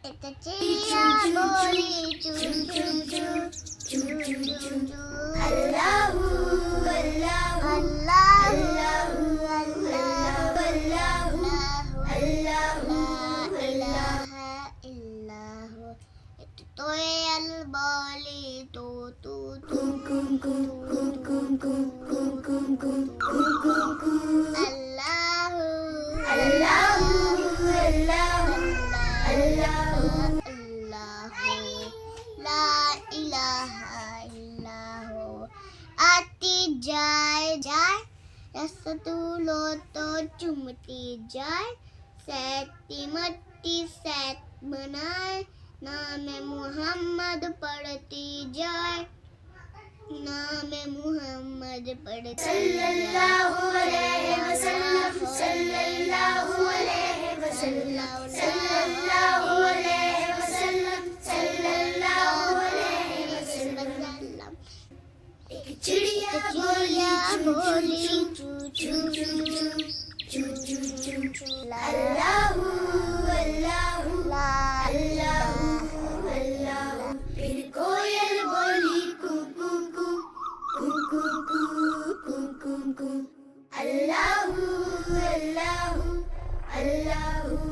चिड़िया बोली चू चू चू चू चू चू अल्लाहू अल्लाहू अल्लाहू अल्लाहू अल्लाहू अल्लाहू इलाहा इल्लाहु तोयल बोली तू तू तू कुम कुम कुम कुम कुम कुम कुम कुम कुम कुम कुम अल्लाहू अल्लाहू अल्लाहू अल्लाहू अल्लाहू ला इलाहा इल्लाहु आती जाए जाए रसतुलो तो चुमती जाए सहती मत्ती सहत बनाए नाम मुहम्मद पढ़ती जाए नाम मुहम्मद पढ़ती सल्लल्लाहु अलैहि वसल्लम सल्लल्लाहु अलैहि वसल्लम सल्लल्लाहु अलैहि वसल्लम सल्लल्लाहु अलैहि वसल्लम एक चिड़िया बोली चू चू चू चू चू चू चू अल्लाहू अल्लाहू अल्लाहू अल्लाहू फिर कोयल बोली कू कू कू कू कू कू कू कू कू अल्लाहू अल्लाहू अल्लाहू